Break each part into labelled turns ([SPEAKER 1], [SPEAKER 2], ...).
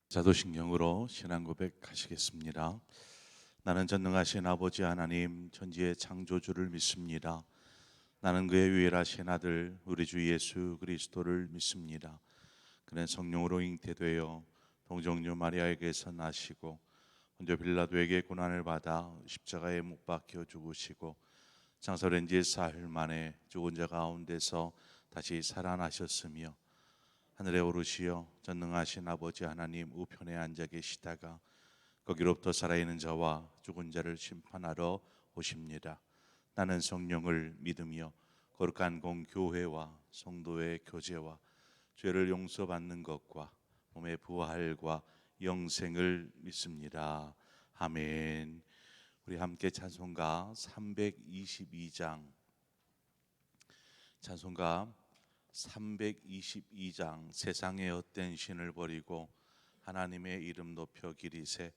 [SPEAKER 1] 자도신경으로 신앙 고백하시겠습니다. 나는 전능하신 아버지 하나님 천지의 창조주를 믿습니다. 나는 그의 유일하신 아들 우리 주 예수 그리스도를 믿습니다. 그는 성령으로 잉태되어 동정녀 마리아에게서 나시고 본저 빌라도에게 고난을 받아 십자가에 못 박혀 죽으시고 장사된 지 사흘 만에 죽은 자 가운데서 다시 살아나셨으며 하늘에 오르시어 전능하신 아버지 하나님 우편에 앉아 계시다가 거기로부터 살아있는 자와 죽은 자를 심판하러 오십니다. 나는 성령을 믿으며 거룩한 공교회와 성도의 교제와 죄를 용서받는 것과 몸의 부활과 영생을 믿습니다. 아멘. 우리 함께 찬송가 322장 찬송가 322장 세상의 헛된 신을 버리고 하나님의 이름 높여 기리세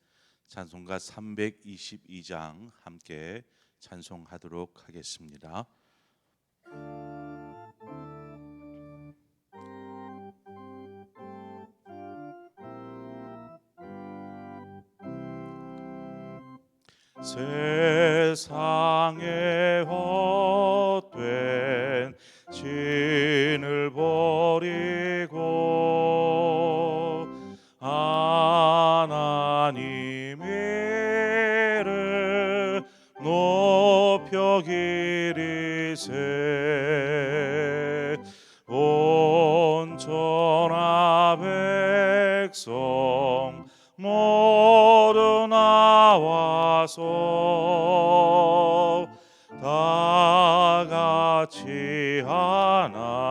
[SPEAKER 1] 찬송가 322장 함께 찬송하도록 하겠습니다. 세상의 헛된 신을 버리고 하나님의 이름 높여 기리세 온 천하 백성 모두 나와서 다 같이 하나님만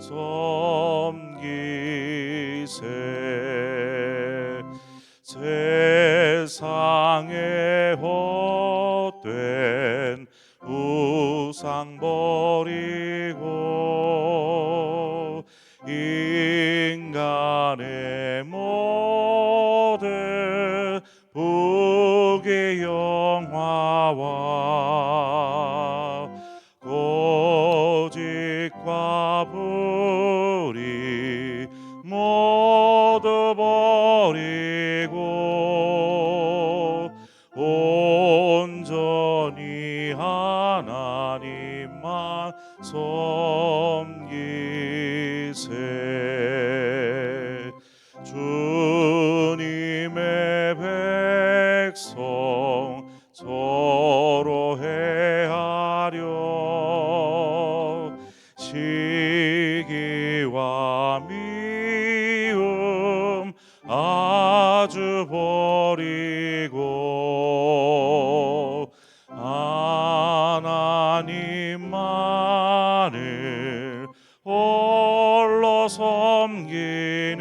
[SPEAKER 1] 섬기세 세상의 헛된 우상 버리고 인간의 모든 부귀 영화와 고집과 불의 모두 버리고 온전히 하나님만 섬기세 주님의 백성 서로 해하려 시기와 미움 아주 버리고 하나님만을 홀로 섬기는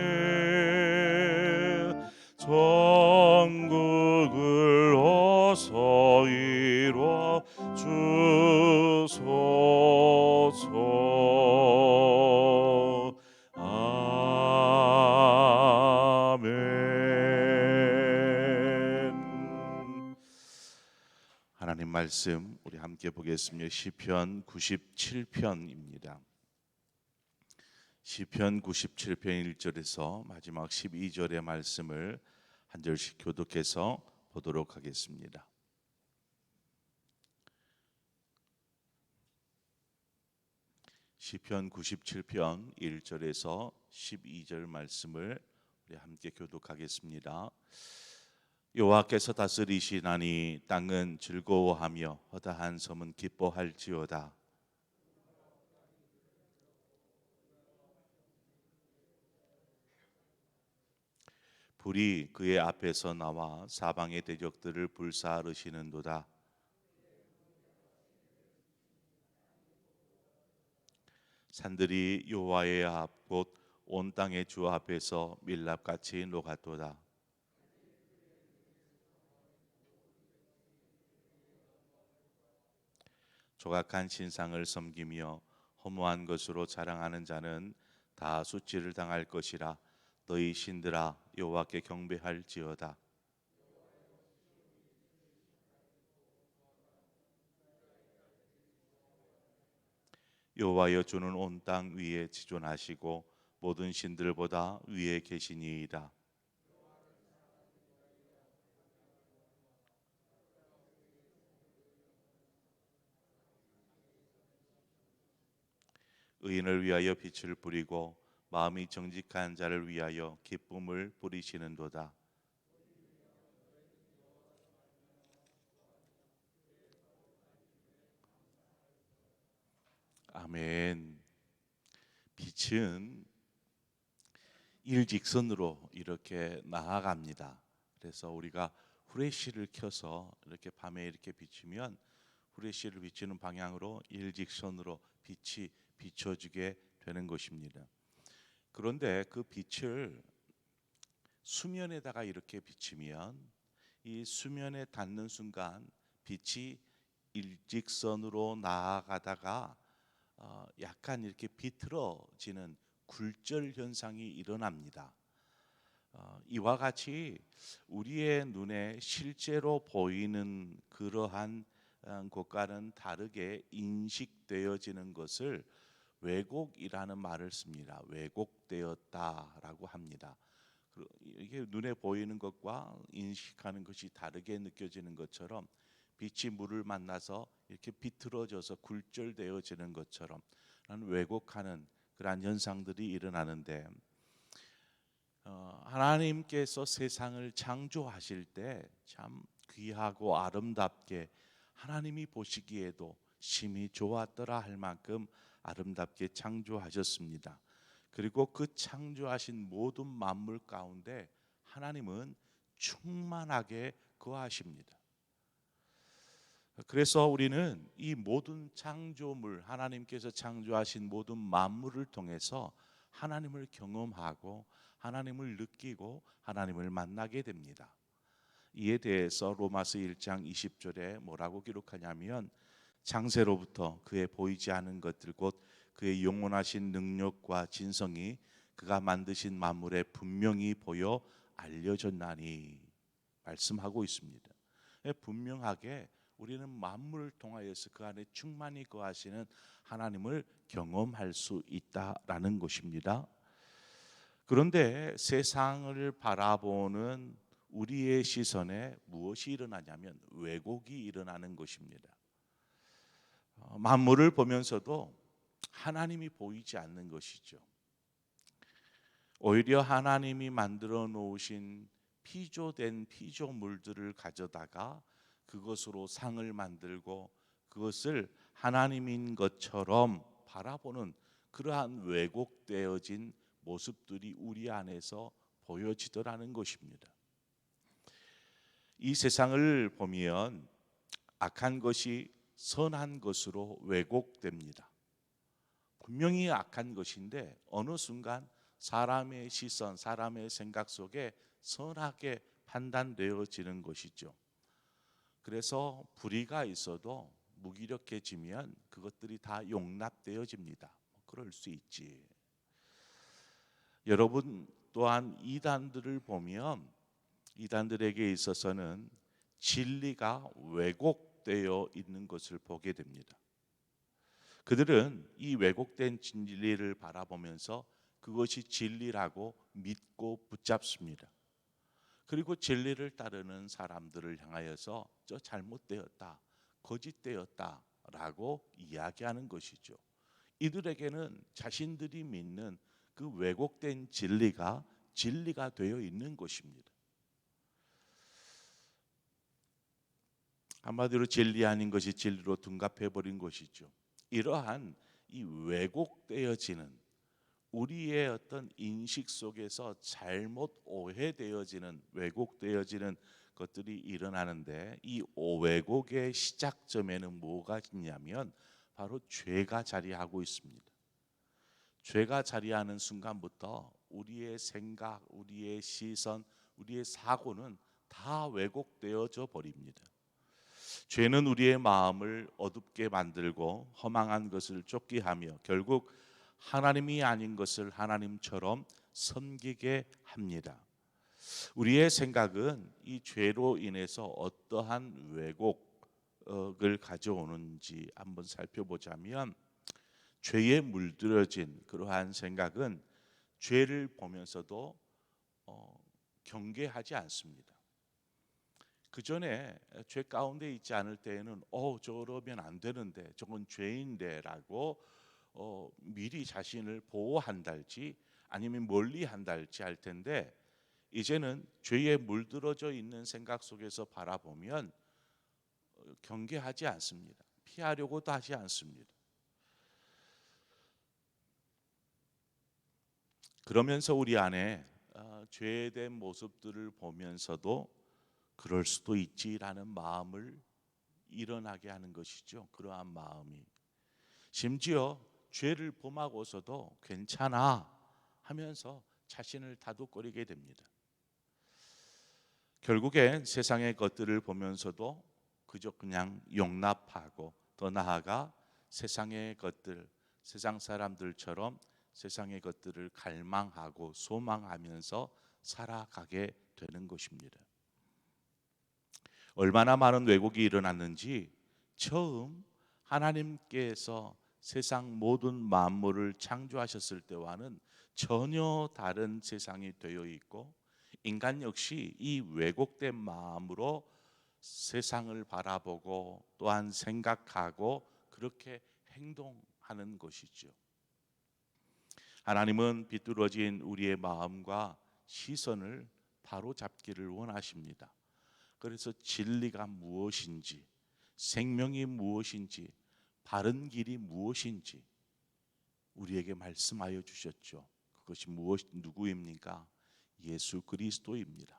[SPEAKER 1] 천국을 어서 이루어 주소서. 아멘. 하나님 말씀 우리 함께 보겠습니다. 시편 97편입니다. 시편 97편 1절에서 마지막 12절의 말씀을 한 절씩 교독해서 보도록 하겠습니다. 시편 97편 1절에서 12절 말씀을 우리 함께 교독하겠습니다. 여호와께서 다스리시나니 땅은 즐거워하며 허다한 섬은 기뻐할지어다. 불이 그의 앞에서 나와 사방의 대적들을 불사르시는도다. 산들이 여호와의 앞 곧 온 땅의 주 앞에서 밀랍같이 녹았도다. 조각한 신상을 섬기며 허무한 것으로 자랑하는 자는 다 수치를 당할 것이라. 너희 신들아 여호와께 경배할지어다. 여호와여 주는 온 땅 위에 지존하시고 모든 신들보다 위에 계시니이다. 의인을 위하여 빛을 뿌리고 마음이 정직한 자를 위하여 기쁨을 뿌리시는도다. 아멘. 빛은 일직선으로 이렇게 나아갑니다. 그래서 우리가 후레쉬를 켜서 이렇게 밤에 이렇게 비추면 후레쉬를 비추는 방향으로 일직선으로 빛이 비춰지게 되는 것입니다. 그런데 그 빛을 수면에다가 이렇게 비추면 이 수면에 닿는 순간 빛이 일직선으로 나아가다가 약간 이렇게 비틀어지는 굴절 현상이 일어납니다. 이와 같이 우리의 눈에 실제로 보이는 그러한 것과는 다르게 인식되어지는 것을 왜곡이라는 말을 씁니다. 왜곡되었다라고 합니다. 이게 눈에 보이는 것과 인식하는 것이 다르게 느껴지는 것처럼 빛이 물을 만나서 이렇게 비틀어져서 굴절되어지는 것처럼 왜곡하는 그러한 현상들이 일어나는데 하나님께서 세상을 창조하실 때 참 귀하고 아름답게 하나님이 보시기에도 심히 좋았더라 할 만큼 아름답게 창조하셨습니다. 그리고 그 창조하신 모든 만물 가운데 하나님은 충만하게 거하십니다. 그래서 우리는 이 모든 창조물, 하나님께서 창조하신 모든 만물을 통해서 하나님을 경험하고 하나님을 느끼고 하나님을 만나게 됩니다. 이에 대해서 로마서 1장 20절에 뭐라고 기록하냐면 창세로부터 그의 보이지 않은 것들 곧 그의 영원하신 능력과 진성이 그가 만드신 만물에 분명히 보여 알려졌나니 말씀하고 있습니다. 분명하게 우리는 만물을 통하여서 그 안에 충만히 거하시는 하나님을 경험할 수 있다라는 것입니다. 그런데 세상을 바라보는 우리의 시선에 무엇이 일어나냐면 왜곡이 일어나는 것입니다. 만물을 보면서도 하나님이 보이지 않는 것이죠. 오히려 하나님이 만들어 놓으신 피조된 피조물들을 가져다가 그것으로 상을 만들고 그것을 하나님인 것처럼 바라보는 그러한 왜곡되어진 모습들이 우리 안에서 보여지더라는 것입니다. 이 세상을 보면 악한 것이 선한 것으로 왜곡됩니다. 분명히 악한 것인데 어느 순간 사람의 시선, 사람의 생각 속에 선하게 판단되어지는 것이죠. 그래서 불의가 있어도 무기력해지면 그것들이 다 용납되어집니다. 그럴 수 있지. 여러분 또한 이단들을 보면 이단들에게 있어서는 진리가 왜곡되어 있는 것을 보게 됩니다. 그들은 이 왜곡된 진리를 바라보면서 그것이 진리라고 믿고 붙잡습니다. 그리고 진리를 따르는 사람들을 향하여서 저 잘못되었다, 거짓되었다라고 이야기하는 것이죠. 이들에게는 자신들이 믿는 그 왜곡된 진리가 되어 있는 것입니다. 한마디로 진리 아닌 것이 진리로 둔갑해 버린 것이죠. 이러한 이 왜곡되어지는 우리의 어떤 인식 속에서 잘못 오해되어지는 왜곡되어지는 것들이 일어나는데 이 왜곡의 시작점에는 뭐가 있냐면 바로 죄가 자리하고 있습니다. 죄가 자리하는 순간부터 우리의 생각, 우리의 시선, 우리의 사고는 다 왜곡되어져 버립니다. 죄는 우리의 마음을 어둡게 만들고 허망한 것을 쫓게 하며 결국 하나님이 아닌 것을 하나님처럼 섬기게 합니다. 우리의 생각은 이 죄로 인해서 어떠한 왜곡을 가져오는지 한번 살펴보자면 죄에 물들어진 그러한 생각은 죄를 보면서도 경계하지 않습니다. 그 전에 죄 가운데 있지 않을 때에는 저러면 안 되는데, 저건 죄인데라고 미리 자신을 보호한달지 아니면 멀리한달지 할 텐데, 이제는 죄에 물들어져 있는 생각 속에서 바라보면 경계하지 않습니다. 피하려고도 하지 않습니다. 그러면서 우리 안에 죄에 대한 모습들을 보면서도 그럴 수도 있지라는 마음을 일어나게 하는 것이죠. 그러한 마음이 심지어 죄를 범하고서도 괜찮아 하면서 자신을 다독거리게 됩니다. 결국엔 세상의 것들을 보면서도 그저 그냥 용납하고, 더 나아가 세상의 것들, 세상 사람들처럼 세상의 것들을 갈망하고 소망하면서 살아가게 되는 것입니다. 얼마나 많은 왜곡이 일어났는지, 처음 하나님께서 세상 모든 만물을 창조하셨을 때와는 전혀 다른 세상이 되어 있고, 인간 역시 이 왜곡된 마음으로 세상을 바라보고 또한 생각하고 그렇게 행동하는 것이죠. 하나님은 비뚤어진 우리의 마음과 시선을 바로잡기를 원하십니다. 그래서 진리가 무엇인지, 생명이 무엇인지, 바른 길이 무엇인지 우리에게 말씀하여 주셨죠. 그것이 누구입니까? 예수 그리스도입니다.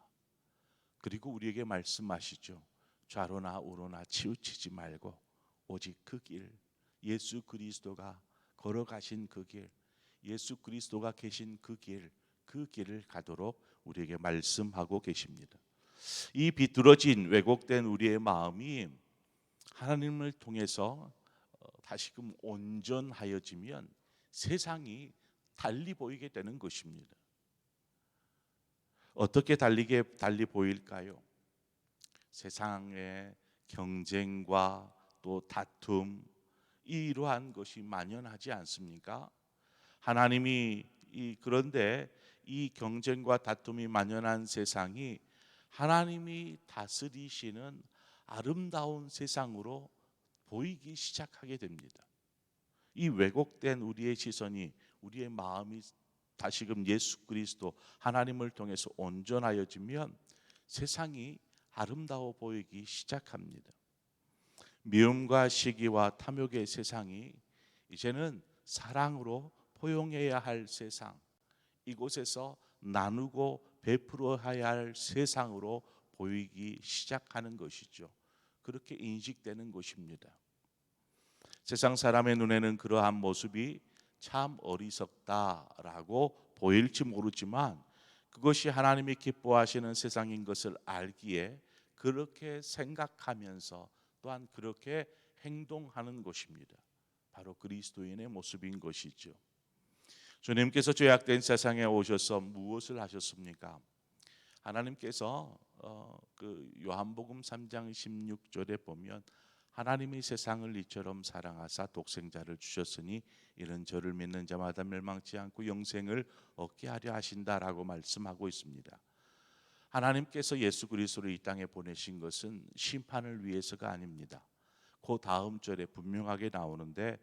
[SPEAKER 1] 그리고 우리에게 말씀하시죠. 좌로나 우로나 치우치지 말고 오직 그 길, 예수 그리스도가 걸어가신 그 길, 예수 그리스도가 계신 그 길을 가도록 우리에게 말씀하고 계십니다. 이 비뚤어진 왜곡된 우리의 마음이 하나님을 통해서 다시금 온전하여지면 세상이 달리 보이게 되는 것입니다. 어떻게 달리 보일까요? 세상의 경쟁과 또 다툼, 이러한 것이 만연하지 않습니까? 하나님이 그런데 이 경쟁과 다툼이 만연한 세상이 하나님이 다스리시는 아름다운 세상으로 보이기 시작하게 됩니다. 이 왜곡된 우리의 시선이, 우리의 마음이 다시금 예수 그리스도 하나님을 통해서 온전하여지면 세상이 아름다워 보이기 시작합니다. 미움과 시기와 탐욕의 세상이 이제는 사랑으로 포용해야 할 세상, 이곳에서 나누고 베풀어야 할 세상으로 보이기 시작하는 것이죠. 그렇게 인식되는 것입니다. 세상 사람의 눈에는 그러한 모습이 참 어리석다라고 보일지 모르지만, 그것이 하나님이 기뻐하시는 세상인 것을 알기에 그렇게 생각하면서 또한 그렇게 행동하는 것입니다. 바로 그리스도인의 모습인 것이죠. 주님께서 죄악된 세상에 오셔서 무엇을 하셨습니까? 하나님께서 그 요한복음 3장 16절에 보면 하나님이 세상을 이처럼 사랑하사 독생자를 주셨으니 이는 저를 믿는 자마다 멸망치 않고 영생을 얻게 하려 하신다라고 말씀하고 있습니다. 하나님께서 예수 그리스도를 이 땅에 보내신 것은 심판을 위해서가 아닙니다. 그 다음 절에 분명하게 나오는데,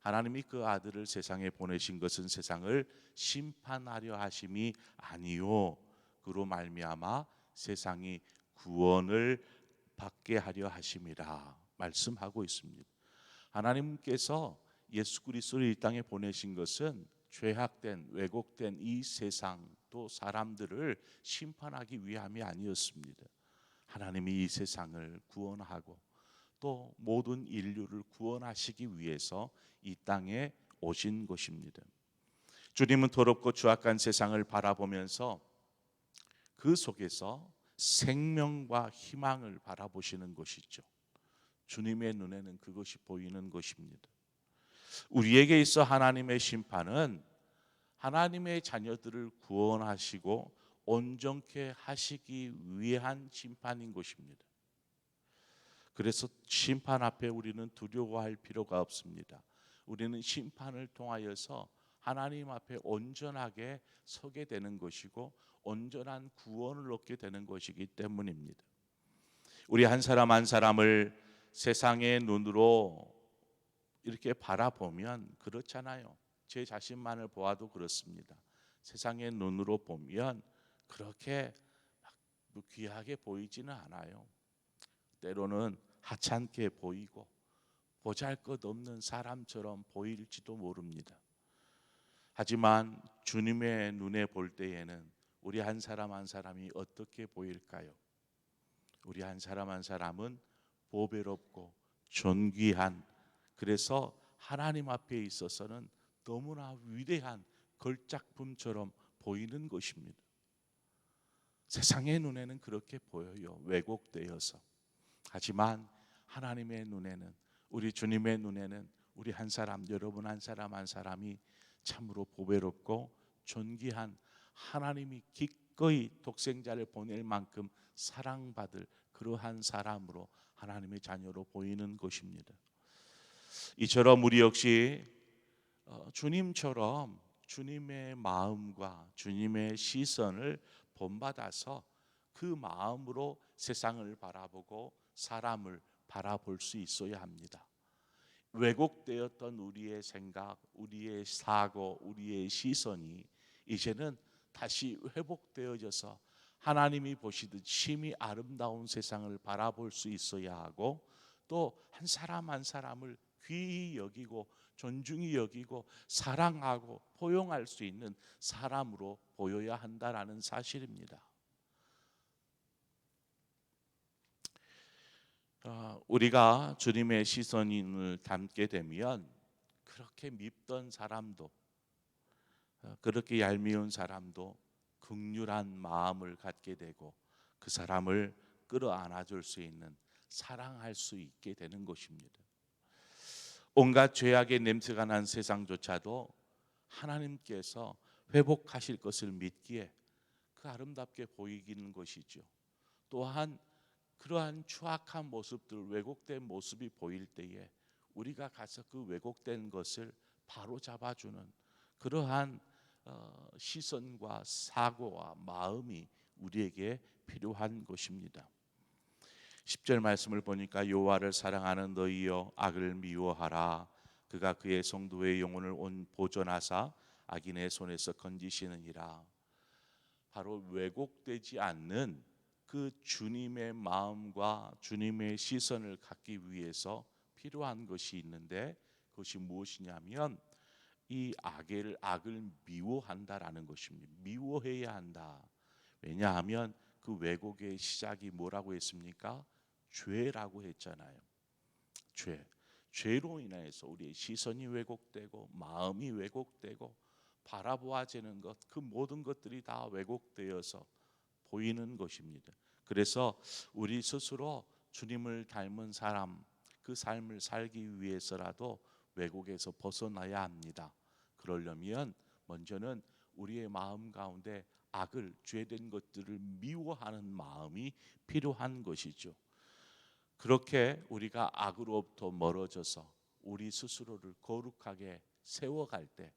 [SPEAKER 1] 하나님이 그 아들을 세상에 보내신 것은 세상을 심판하려 하심이 아니요 그로 말미암아 세상이 구원을 받게 하려 하심이라 말씀하고 있습니다. 하나님께서 예수 그리스도를 이 땅에 보내신 것은 죄악된 왜곡된 이 세상 또 사람들을 심판하기 위함이 아니었습니다. 하나님이 이 세상을 구원하고 또 모든 인류를 구원하시기 위해서 이 땅에 오신 것입니다. 주님은 더럽고 추악한 세상을 바라보면서 그 속에서 생명과 희망을 바라보시는 것이죠. 주님의 눈에는 그것이 보이는 것입니다. 우리에게 있어 하나님의 심판은 하나님의 자녀들을 구원하시고 온전케 하시기 위한 심판인 것입니다. 그래서 심판 앞에 우리는 두려워할 필요가 없습니다. 우리는 심판을 통하여서 하나님 앞에 온전하게 서게 되는 것이고 온전한 구원을 얻게 되는 것이기 때문입니다. 우리 한 사람 한 사람을 세상의 눈으로 이렇게 바라보면 그렇잖아요. 제 자신만을 보아도 그렇습니다. 세상의 눈으로 보면 그렇게 막 귀하게 보이지는 않아요. 때로는 하찮게 보이고 보잘것없는 사람처럼 보일지도 모릅니다. 하지만 주님의 눈에 볼 때에는 우리 한 사람 한 사람이 어떻게 보일까요? 우리 한 사람 한 사람은 보배롭고 존귀한, 그래서 하나님 앞에 있어서는 너무나 위대한 걸작품처럼 보이는 것입니다. 세상의 눈에는 그렇게 보여요. 왜곡되어서. 하지만 하나님의 눈에는, 우리 주님의 눈에는 우리 한 사람, 여러분 한 사람 한 사람이 참으로 보배롭고 존귀한, 하나님이 기꺼이 독생자를 보낼 만큼 사랑받을 그러한 사람으로 하나님의 자녀로 보이는 것입니다. 이처럼 우리 역시 주님처럼 주님의 마음과 주님의 시선을 본받아서 그 마음으로 세상을 바라보고 사람을 바라볼 수 있어야 합니다. 왜곡되었던 우리의 생각, 우리의 사고, 우리의 시선이 이제는 다시 회복되어져서 하나님이 보시듯 심히 아름다운 세상을 바라볼 수 있어야 하고, 또 한 사람 한 사람을 귀히 여기고 존중히 여기고 사랑하고 포용할 수 있는 사람으로 보여야 한다라는 사실입니다. 우리가 주님의 시선을 담게 되면 그렇게 밉던 사람도, 그렇게 얄미운 사람도 긍휼한 마음을 갖게 되고 그 사람을 끌어안아 줄 수 있는, 사랑할 수 있게 되는 것입니다. 온갖 죄악의 냄새가 난 세상조차도 하나님께서 회복하실 것을 믿기에 그 아름답게 보이기는 것이죠. 또한 그러한 추악한 모습들, 왜곡된 모습이 보일 때에 우리가 가서 그 왜곡된 것을 바로 잡아주는 그러한 시선과 사고와 마음이 우리에게 필요한 것입니다. 10절 말씀을 보니까 여호와를 사랑하는 너희여 악을 미워하라. 그가 그의 성도의 영혼을 보존하사 악인의 손에서 건지시느니라. 바로 왜곡되지 않는 그 주님의 마음과 주님의 시선을 갖기 위해서 필요한 것이 있는데, 그것이 무엇이냐면 이 악을 미워한다라는 것입니다. 미워해야 한다. 왜냐하면 그 왜곡의 시작이 뭐라고 했습니까? 죄라고 했잖아요. 죄로 인해서 우리의 시선이 왜곡되고 마음이 왜곡되고 바라보아지는 것, 그 모든 것들이 다 왜곡되어서 보이는 것입니다. 그래서 우리 스스로 주님을 닮은 사람, 그 삶을 살기 위해서라도 왜곡에서 벗어나야 합니다. 그러려면 먼저는 우리의 마음 가운데 악을, 죄된 것들을 미워하는 마음이 필요한 것이죠. 그렇게 우리가 악으로부터 멀어져서 우리 스스로를 거룩하게 세워갈 때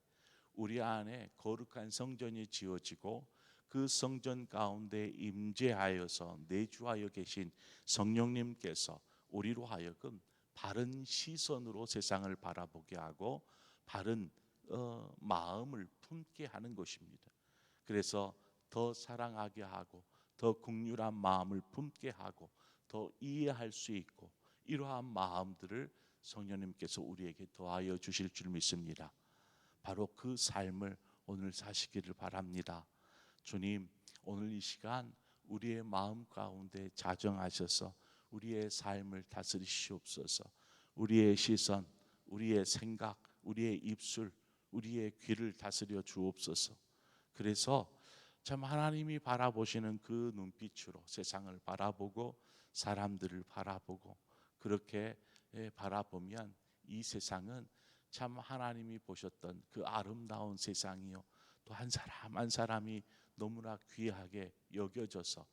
[SPEAKER 1] 우리 안에 거룩한 성전이 지어지고 그 성전 가운데 임재하여서 내주하여 계신 성령님께서 우리로 하여금 바른 시선으로 세상을 바라보게 하고 바른 마음을 품게 하는 것입니다. 그래서 더 사랑하게 하고 더 긍휼한 마음을 품게 하고 더 이해할 수 있고, 이러한 마음들을 성령님께서 우리에게 더하여 주실 줄 믿습니다. 바로 그 삶을 오늘 사시기를 바랍니다. 주님, 오늘 이 시간 우리의 마음 가운데 자정하셔서 우리의 삶을 다스리시옵소서. 우리의 시선, 우리의 생각, 우리의 입술, 우리의 귀를 다스려 주옵소서. 그래서 참 하나님이 바라보시는 그 눈빛으로 세상을 바라보고 사람들을 바라보고 그렇게 바라보면 이 세상은 참 하나님이 보셨던 그 아름다운 세상이요, 또 한 사람 한 사람이 너무나 귀하게 여겨져서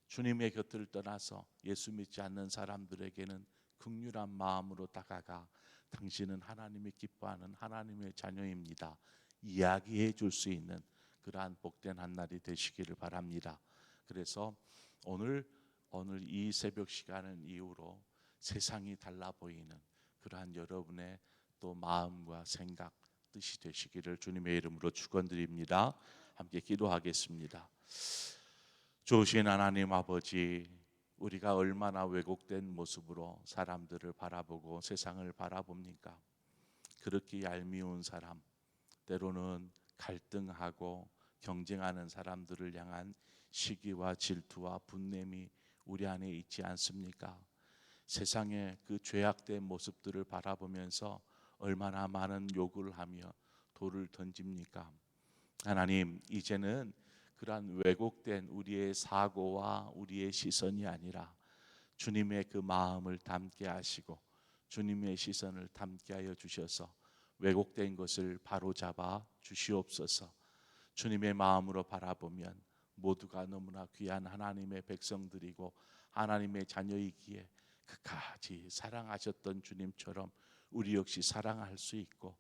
[SPEAKER 1] 주님의 곁을 떠나서 예수 믿지 않는 사람들에게는 긍휼한 마음으로 다가가 당신은 하나님이 기뻐하는 하나님의 자녀입니다, 이야기해 줄 수 있는 그러한 복된 한 날이 되시기를 바랍니다. 그래서 오늘 이 새벽 시간을 이후로 세상이 달라 보이는 그러한 여러분의 또 마음과 생각, 뜻이 되시기를 주님의 이름으로 축원드립니다. 함께 기도하겠습니다. 좋으신 하나님 아버지, 우리가 얼마나 왜곡된 모습으로 사람들을 바라보고 세상을 바라봅니까? 그렇게 얄미운 사람, 때로는 갈등하고 경쟁하는 사람들을 향한 시기와 질투와 분냄이 우리 안에 있지 않습니까? 세상의 그 죄악된 모습들을 바라보면서 얼마나 많은 욕을 하며 돌을 던집니까? 하나님, 이제는 그러한 왜곡된 우리의 사고와 우리의 시선이 아니라 주님의 그 마음을 담게 하시고 주님의 시선을 담게 하여 주셔서 왜곡된 것을 바로잡아 주시옵소서. 주님의 마음으로 바라보면 모두가 너무나 귀한 하나님의 백성들이고 하나님의 자녀이기에 끝까지 사랑하셨던 주님처럼 우리 역시 사랑할 수 있고,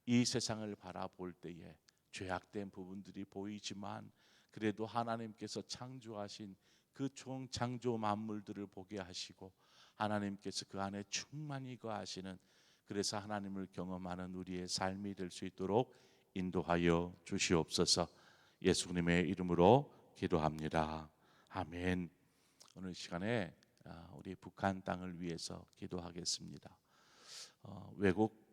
[SPEAKER 1] 이 세상을 바라볼 때에 죄악된 부분들이 보이지만 그래도 하나님께서 창조하신 그 총 창조 만물들을 보게 하시고 하나님께서 그 안에 충만히 거하시는, 그래서 하나님을 경험하는 우리의 삶이 될 수 있도록 인도하여 주시옵소서. 예수님의 이름으로 기도합니다. 아멘. 오늘 시간에 우리 북한 땅을 위해서 기도하겠습니다.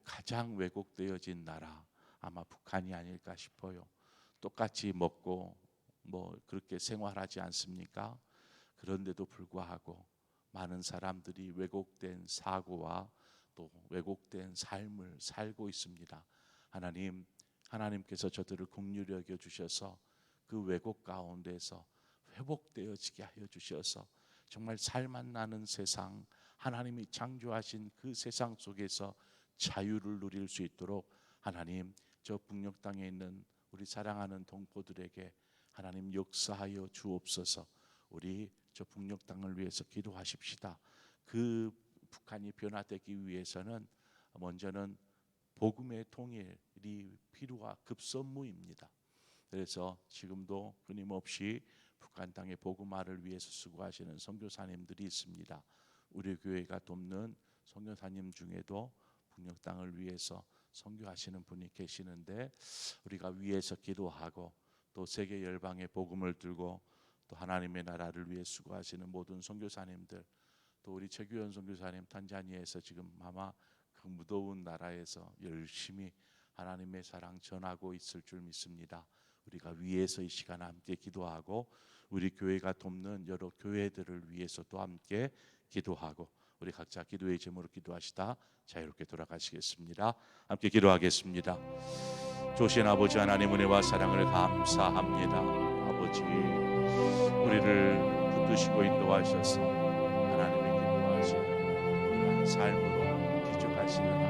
[SPEAKER 1] 가장 왜곡되어진 나라, 아마 북한이 아닐까 싶어요. 똑같이 먹고 그렇게 생활하지 않습니까? 그런데도 불구하고 많은 사람들이 왜곡된 사고와 또 왜곡된 삶을 살고 있습니다. 하나님께서 저들을 긍휼히 여겨 주셔서 그 왜곡 가운데서 회복되어지게 하여 주셔서 정말 살맛 나는 세상, 하나님이 창조하신 그 세상 속에서 자유를 누릴 수 있도록 하나님, 저 북녘 땅에 있는 우리 사랑하는 동포들에게 하나님 역사하여 주옵소서. 우리 저 북녘 땅을 위해서 기도하십시다. 그 북한이 변화되기 위해서는 먼저는 복음의 통일이 필요가 급선무입니다. 그래서 지금도 끊임없이 북한 땅의 복음화를 위해서 수고하시는 선교사님들이 있습니다. 우리 교회가 돕는 선교사님 중에도 북녘 땅을 위해서 선교하시는 분이 계시는데, 우리가 위에서 기도하고 또 세계 열방의 복음을 들고 또 하나님의 나라를 위해 수고하시는 모든 선교사님들, 또 우리 최규현 선교사님 탄자니아에서 지금 아마 그 무더운 나라에서 열심히 하나님의 사랑 전하고 있을 줄 믿습니다. 우리가 위에서 이 시간 함께 기도하고 우리 교회가 돕는 여러 교회들을 위해서도 함께 기도하고 우리 각자 기도의 제목으로 기도하시다 자유롭게 돌아가시겠습니다. 함께 기도하겠습니다. 좋으신 아버지 하나님, 은혜와 사랑을 감사합니다. 아버지, 우리를 붙드시고 인도하셔서 하나님의 기뻐하시는 삶으로 기족하시는